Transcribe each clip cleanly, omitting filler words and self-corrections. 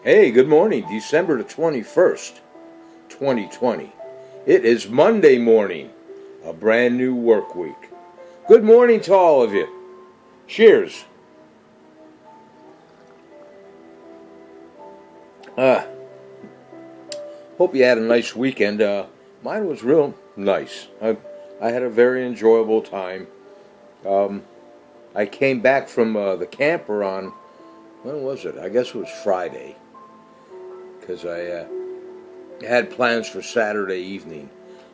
Hey, good morning, December the 21st, 2020. It is Monday morning, a brand new work week. Good morning to all of you. Cheers. Hope you had a nice weekend. Mine was real nice. I had a very enjoyable time. I came back from the camper on, when was it? I guess it was Friday. Because I had plans for Saturday evening.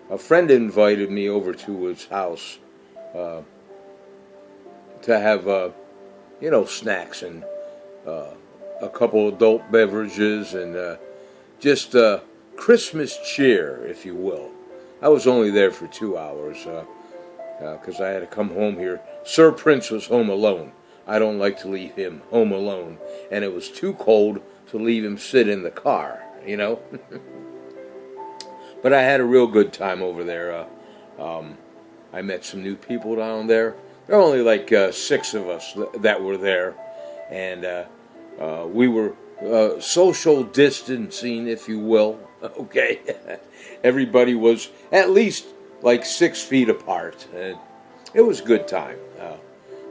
A friend invited me over to his house to have, snacks and a couple adult beverages and just Christmas cheer, if you will. I was only there for 2 hours because I had to come home here. Sir Prince was home alone. I don't like to leave him home alone. And it was too cold to leave him sit in the car, But I had a real good time over there. I met some new people down there. There were only like 6 of us that were there. And we were social distancing, if you will. Okay. Everybody was at least like 6 feet apart. And it was a good time.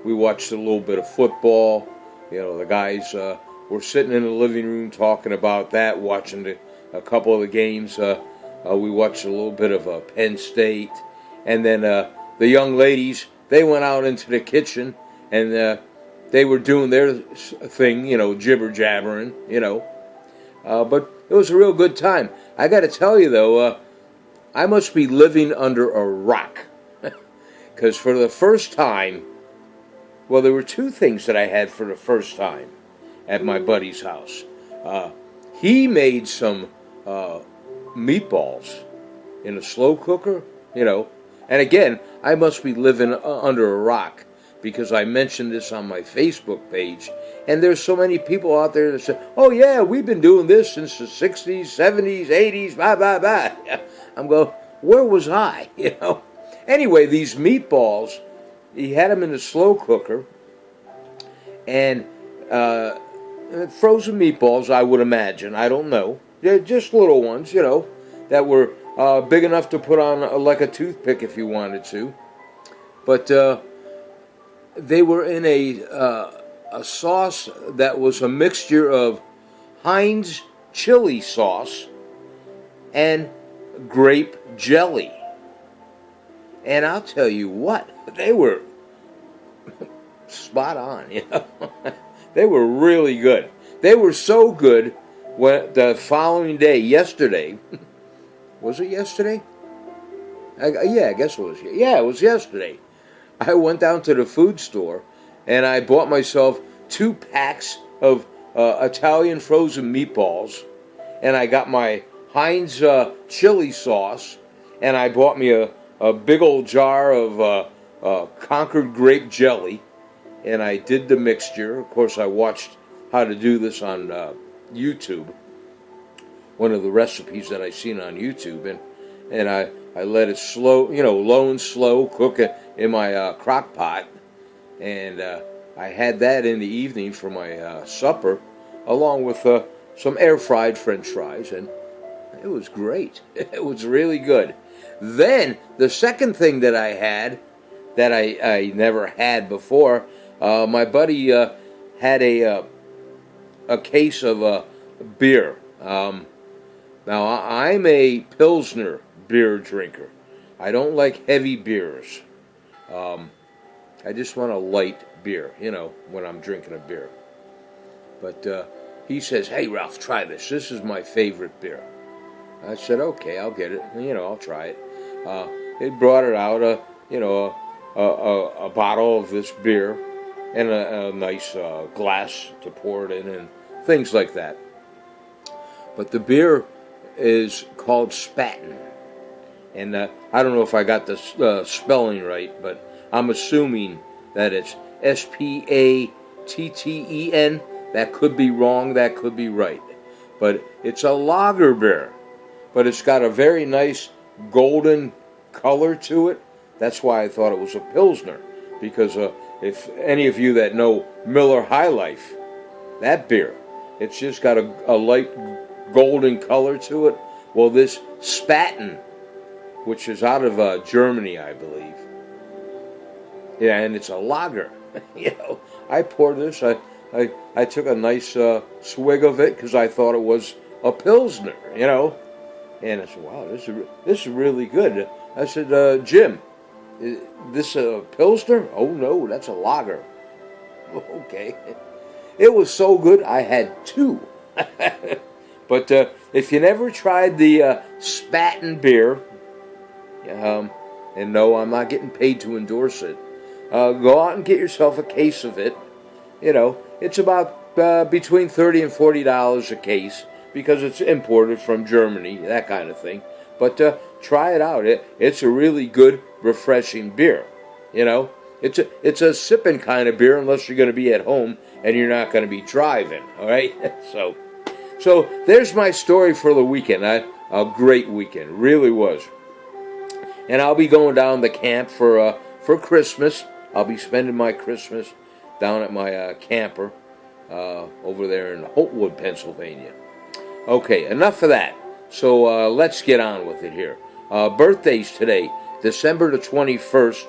We watched a little bit of football. The guys were sitting in the living room talking about that, watching a couple of the games. We watched a little bit of Penn State. And then the young ladies, they went out into the kitchen and they were doing their thing, jibber-jabbering, But it was a real good time. I got to tell you, though, I must be living under a rock. Because for the first time, well, there were 2 things that I had for the first time at my buddy's house. He made some meatballs in a slow cooker, And again, I must be living under a rock because I mentioned this on my Facebook page. And there's so many people out there that say, oh, yeah, we've been doing this since the 60s, 70s, 80s, blah, blah, blah. I'm going, where was I, Anyway, these meatballs, he had them in the slow cooker, and frozen meatballs, I would imagine. I don't know. They're just little ones, that were big enough to put on like a toothpick if you wanted to. But they were in a sauce that was a mixture of Heinz chili sauce and grape jelly. And I'll tell you what, they were spot on, They were really good. They were so good when the following day, yesterday, was it yesterday? I guess it was. Yeah, it was yesterday. I went down to the food store and I bought myself 2 packs of Italian frozen meatballs, and I got my Heinz chili sauce, and I bought me a big old jar of Concord grape jelly, and I did the mixture. Of course, I watched how to do this on YouTube, one of the recipes that I seen on YouTube, and I let it slow, low and slow cook it in my crock pot, and I had that in the evening for my supper, along with some air-fried French fries, and it was great. It was really good. Then, the second thing that I had, that I never had before, my buddy had a case of beer. Now, I'm a Pilsner beer drinker. I don't like heavy beers. I just want a light beer, when I'm drinking a beer. But he says, hey, Ralph, try this. This is my favorite beer. I said, okay, I'll get it. I'll try it. They brought it out, a bottle of this beer and a nice glass to pour it in and things like that. But the beer is called Spaten. And I don't know if I got the spelling right, but I'm assuming that it's Spatten. That could be wrong, that could be right. But it's a lager beer. But it's got a very nice golden color to it. That's why I thought it was a Pilsner. Because if any of you that know Miller High Life, that beer, It's just got a light golden color to it. Well, this Spaten, which is out of Germany, I believe. Yeah, and it's a lager. I poured this. I took a nice swig of it because I thought it was a Pilsner, And I said, wow, this is really good. I said, Jim, is this a Pilsner? Oh, no, that's a lager. Okay. It was so good, I had two. But if you never tried the Spaten beer, and no, I'm not getting paid to endorse it, go out and get yourself a case of it. It's about between $30 and $40 a case because it's imported from Germany, that kind of thing. But try it out. It's a really good, refreshing beer. It's a sipping kind of beer unless you're going to be at home and you're not going to be driving. All right, so there's my story for the weekend. A great weekend, really was. And I'll be going down the camp for Christmas. I'll be spending my Christmas down at my camper over there in Holtwood, Pennsylvania. Okay, enough of that. So let's get on with it here. Birthdays today, December the 21st,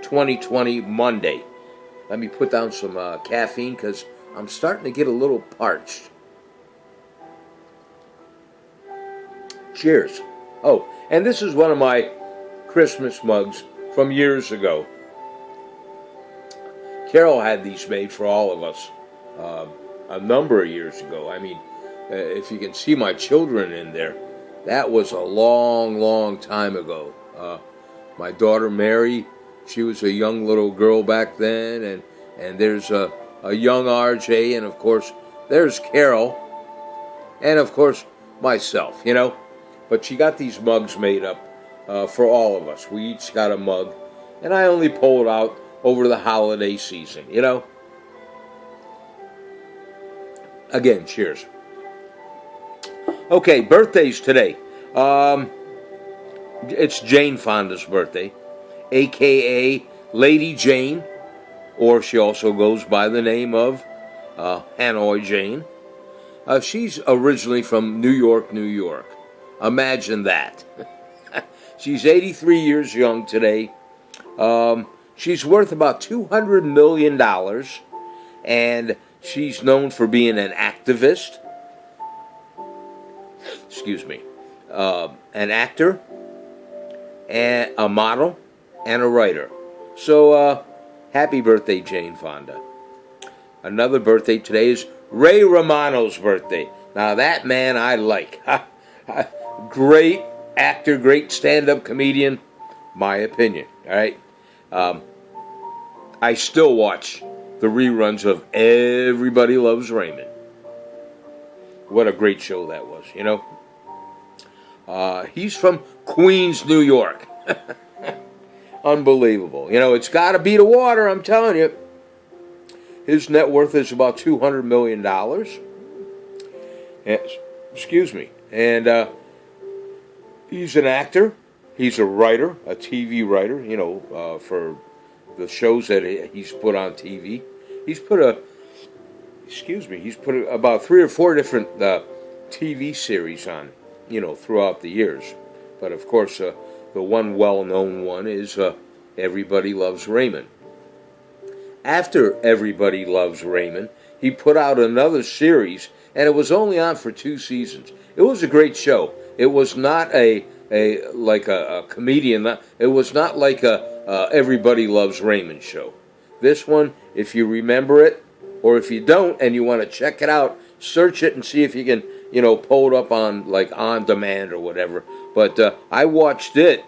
2020, Monday. Let me put down some caffeine because I'm starting to get a little parched. Cheers. Oh, and this is one of my Christmas mugs from years ago. Carol had these made for all of us a number of years ago. I mean, if you can see my children in there, that was a long, long time ago. My daughter Mary, she was a young little girl back then, and there's a young RJ, and of course there's Carol, and of course myself, But she got these mugs made up for all of us. We each got a mug, and I only pull it out over the holiday season, Again, cheers. Okay, birthdays today. It's Jane Fonda's birthday, a.k.a. Lady Jane, or she also goes by the name of Hanoi Jane. She's originally from New York, New York. Imagine that. She's 83 years young today. She's worth about $200 million, and she's known for being an activist. Excuse me. An actor, and a model, and a writer. So, happy birthday, Jane Fonda. Another birthday today is Ray Romano's birthday. Now, that man I like. Great actor, great stand-up comedian, my opinion. All right. I still watch the reruns of Everybody Loves Raymond. What a great show that was, He's from Queens, New York. Unbelievable. It's got to be the water, I'm telling you. His net worth is about $200 million. Excuse me. And he's an actor. He's a writer, a TV writer, for the shows that he's put on TV. He's put about 3 or 4 different TV series on, throughout the years. But of course, the one well-known one is Everybody Loves Raymond. After Everybody Loves Raymond, he put out another series, and it was only on for 2 seasons. It was a great show. It was not a comedian. It was not like a Everybody Loves Raymond show. This one, if you remember it, or if you don't and you want to check it out, search it and see if you can, pull it up on demand or whatever. But I watched it.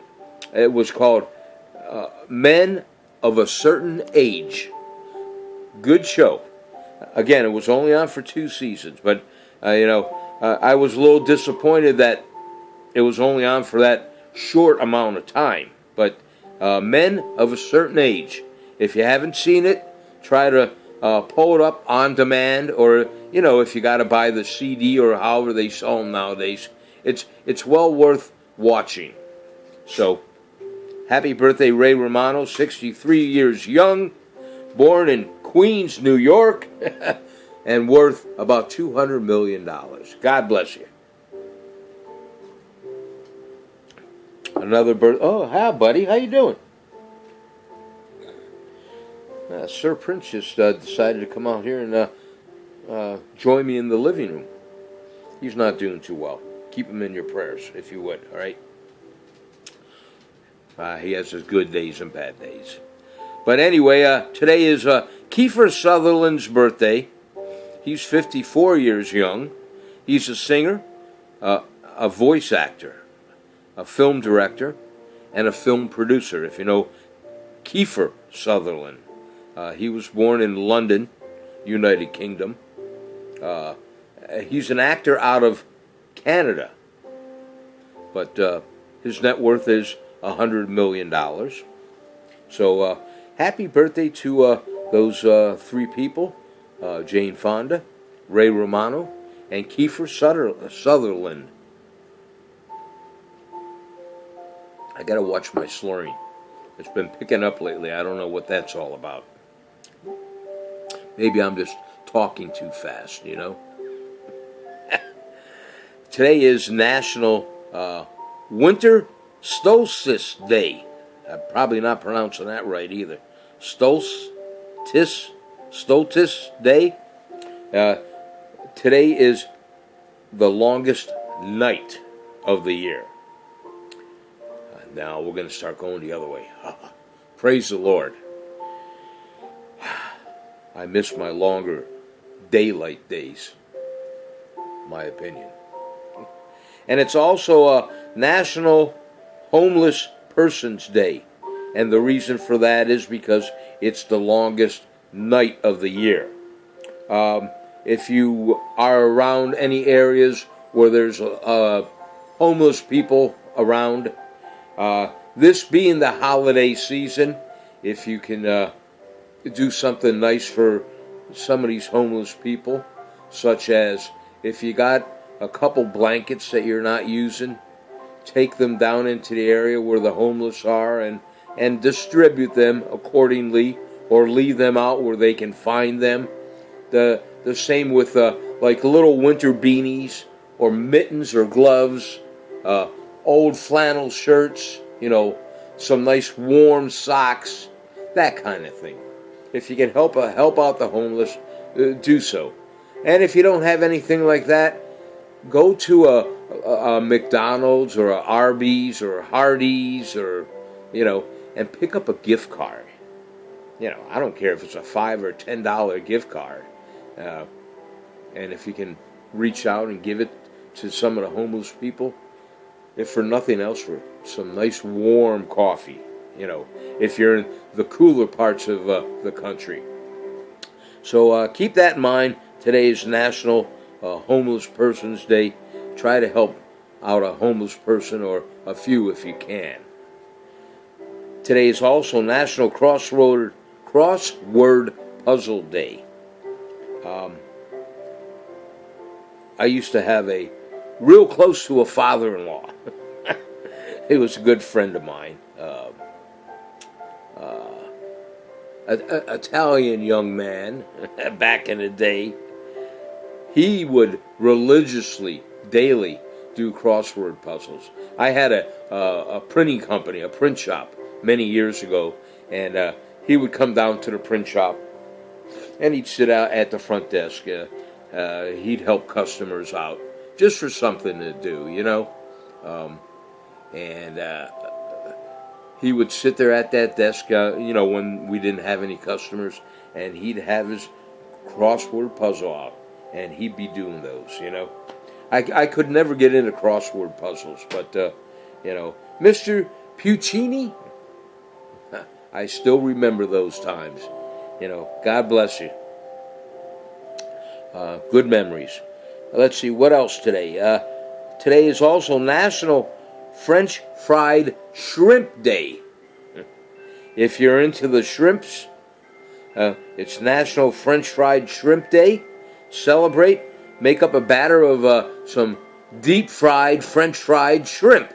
It was called Men of a Certain Age. Good show. Again, it was only on for 2 seasons, but I was a little disappointed that it was only on for that short amount of time. But Men of a Certain Age. If you haven't seen it, try to pull it up on demand, or if you got to buy the CD or however they sell them nowadays. It's well worth watching. So, happy birthday, Ray Romano, 63 years young, born in Queens, New York. and worth about $200 million. God bless you. Another birth. Oh, hi, buddy. How you doing? Sir Prince just decided to come out here and join me in the living room. He's not doing too well. Keep him in your prayers, if you would, all right? He has his good days and bad days. But anyway, today is Kiefer Sutherland's birthday. He's 54 years young. He's a singer, a voice actor, a film director, and a film producer. If you know Kiefer Sutherland. He was born in London, United Kingdom. He's an actor out of Canada. But his net worth is $100 million. So happy birthday to those three people, Jane Fonda, Ray Romano, and Kiefer Sutherland. I got to watch my slurring. It's been picking up lately. I don't know what that's all about. Maybe I'm just talking too fast, you know. Today is National Winter Solstice Day. I'm probably not pronouncing that right either. Solstice Day. Today is the longest night of the year. Now we're going to start going the other way. Praise the Lord. I miss my longer daylight days, my opinion. And it's also a National Homeless Persons Day. And the reason for that is because it's the longest night of the year. If you are around any areas where there's homeless people around, this being the holiday season, if you can do something nice for some of these homeless people, such as if you got a couple blankets that you're not using, take them down into the area where the homeless are and distribute them accordingly, or leave them out where they can find them. The same with like little winter beanies or mittens or gloves, old flannel shirts, you know, some nice warm socks, that kind of thing. If you can help out the homeless, do so. And if you don't have anything like that, go to a McDonald's or a Arby's or a Hardee's, or, you know, and pick up a gift card. You know, I don't care if it's a $5 or $10 gift card. And if you can reach out and give it to some of the homeless people, if for nothing else, for some nice warm coffee, you know, if you're in the cooler parts of the country. So keep that in mind. Today is National Homeless Persons Day. Try to help out a homeless person, or a few if you can. Today is also National Crossword Puzzle Day. I used to have a real close to a father-in-law. He was a good friend of mine. Italian young man back in the day. He would religiously, daily, do crossword puzzles. I had a printing company, a print shop, many years ago, and he would come down to the print shop, and he'd sit out at the front desk. He'd help customers out, just for something to do, you know. And he would sit there at that desk, you know, when we didn't have any customers, and he'd have his crossword puzzle out, and he'd be doing those, you know. I could never get into crossword puzzles, but, you know, Mr. Puccini, I still remember those times. You know, God bless you. Good memories. Let's see, what else today? Today is also National French Fried Shrimp Day. If you're into the shrimps, it's National French Fried Shrimp Day. Celebrate. Make up a batter of some deep-fried French fried shrimp.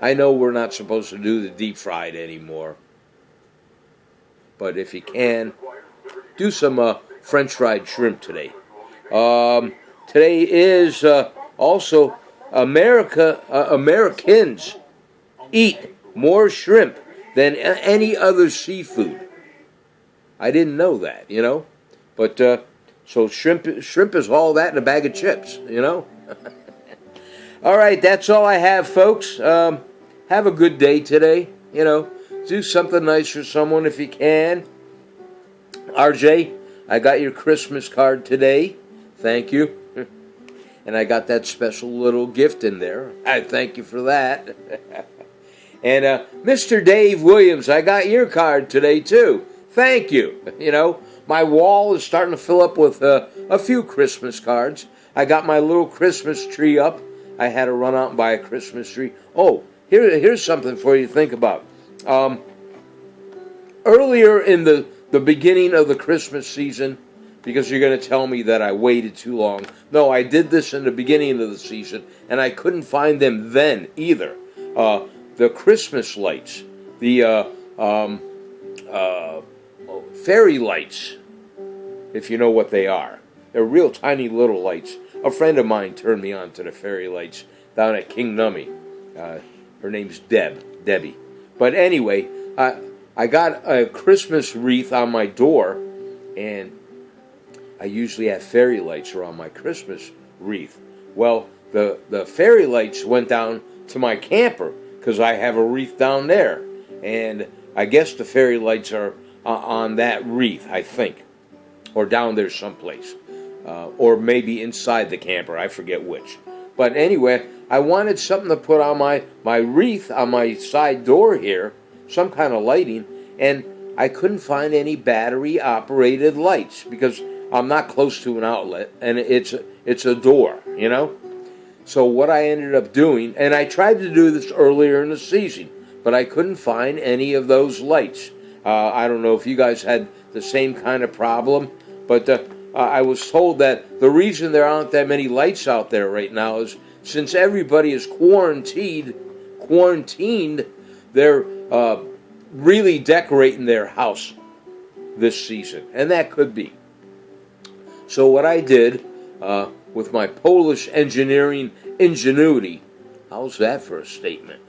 I know we're not supposed to do the deep-fried anymore, but if you can, do some French fried shrimp today. Today is also Americans eat more shrimp than any other seafood. I didn't know that, But so shrimp is all that in a bag of chips, All right, that's all I have, folks. Have a good day today. Do something nice for someone if you can. RJ, I got your Christmas card today. Thank you. And I got that special little gift in there. I thank you for that. And Mr. Dave Williams, I got your card today too. Thank you. My wall is starting to fill up with a few Christmas cards. I got my little Christmas tree up. I had to run out and buy a Christmas tree. Oh, here's something for you to think about. Earlier in the beginning of the Christmas season, because you're going to tell me that I waited too long. No, I did this in the beginning of the season, and I couldn't find them then either. The Christmas lights, the fairy lights, if you know what they are. They're real tiny little lights. A friend of mine turned me on to the fairy lights down at King Nummy. Her name's Debbie. But anyway, I got a Christmas wreath on my door, and I usually have fairy lights around my Christmas wreath. Well, the fairy lights went down to my camper because I have a wreath down there. And I guess the fairy lights are on that wreath, I think. Or down there someplace. Or maybe inside the camper, I forget which. But anyway, I wanted something to put on my wreath on my side door here, some kind of lighting, and I couldn't find any battery-operated lights because I'm not close to an outlet, and it's a door, So what I ended up doing, and I tried to do this earlier in the season, but I couldn't find any of those lights. I don't know if you guys had the same kind of problem, but I was told that the reason there aren't that many lights out there right now is since everybody is quarantined, they're really decorating their house this season, and that could be. So what I did with my Polish engineering ingenuity, how's that for a statement?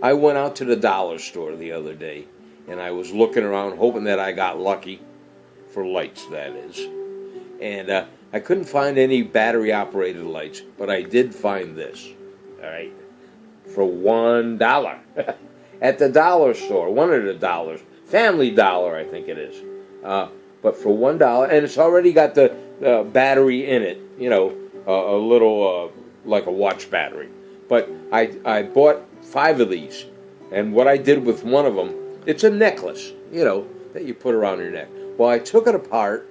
I went out to the dollar store the other day, and I was looking around hoping that I got lucky, for lights that is. And I couldn't find any battery-operated lights, but I did find this, all right, for $1 at the dollar store, one of the dollars, Family Dollar, I think it is. But for $1, and it's already got the battery in it, a little like a watch battery. But I bought 5 of these, and what I did with one of them, it's a necklace, that you put around your neck. Well, I took it apart,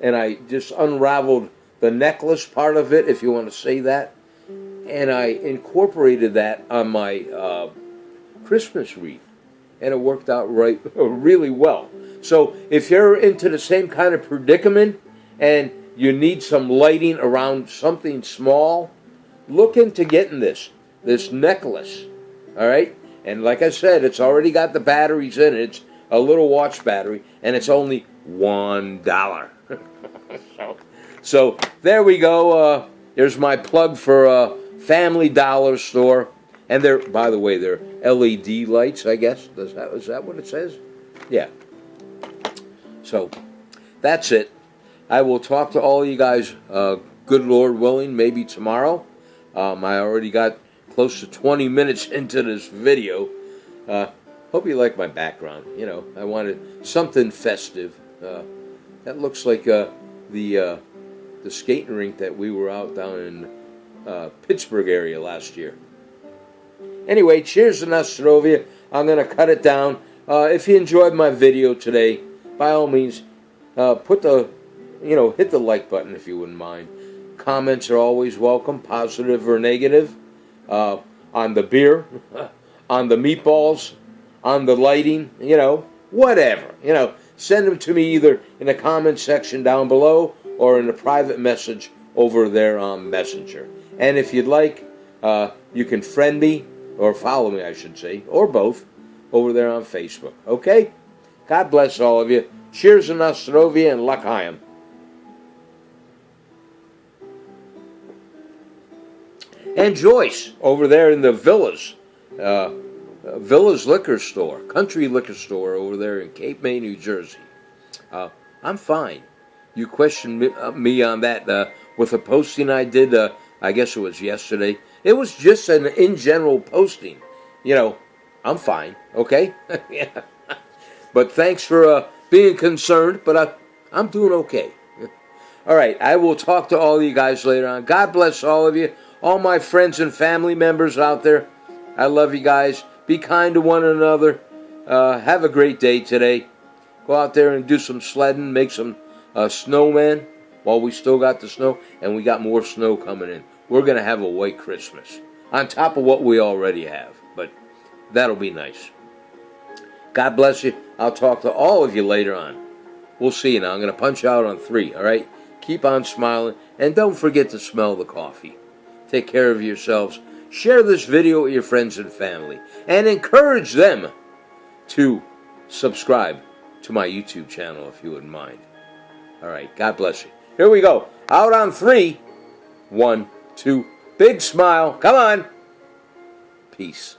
and I just unraveled the necklace part of it, if you want to say that, and I incorporated that on my Christmas wreath, and it worked out really well. So if you're into the same kind of predicament and you need some lighting around something small, look into getting this necklace, all right? And like I said, it's already got the batteries in it. It's a little watch battery, and it's only $1. So there we go. There's my plug for Family Dollar Store. And by the way, they're LED lights, I guess. Is that what it says? Yeah. So, that's it. I will talk to all you guys, good Lord willing, maybe tomorrow. I already got close to 20 minutes into this video. Hope you like my background. I wanted something festive. That looks like the skating rink that we were out down in Pittsburgh area last year. Anyway, cheers to Nostrovia. I'm going to cut it down. If you enjoyed my video today, by all means, hit the like button if you wouldn't mind. Comments are always welcome, positive or negative, on the beer, on the meatballs, on the lighting, whatever. Send them to me either in the comment section down below or in a private message over there on Messenger. And if you'd like, you can friend me, or follow me, I should say, or both, over there on Facebook. Okay? God bless all of you. Cheers to Nostrovia and L'chaim. And Joyce over there in the Villas. Villas Liquor Store, country liquor store over there in Cape May, New Jersey. I'm fine. You questioned me on that with a posting I did, I guess it was yesterday. It was just an in general posting. You know, I'm fine, okay? Yeah. But thanks for being concerned, but I'm doing okay. All right, I will talk to all of you guys later on. God bless all of you, all my friends and family members out there. I love you guys. Be kind to one another. Have a great day today. Go out there and do some sledding, make some snowmen while we still got the snow, and we got more snow coming in. We're going to have a white Christmas on top of what we already have, but that'll be nice. God bless you. I'll talk to all of you later on. We'll see you now. I'm going to punch out on 3, all right? Keep on smiling, and don't forget to smell the coffee. Take care of yourselves. Share this video with your friends and family, and encourage them to subscribe to my YouTube channel if you wouldn't mind. All right, God bless you. Here we go. Out on 3. 1, 2. Big smile. Come on. Peace.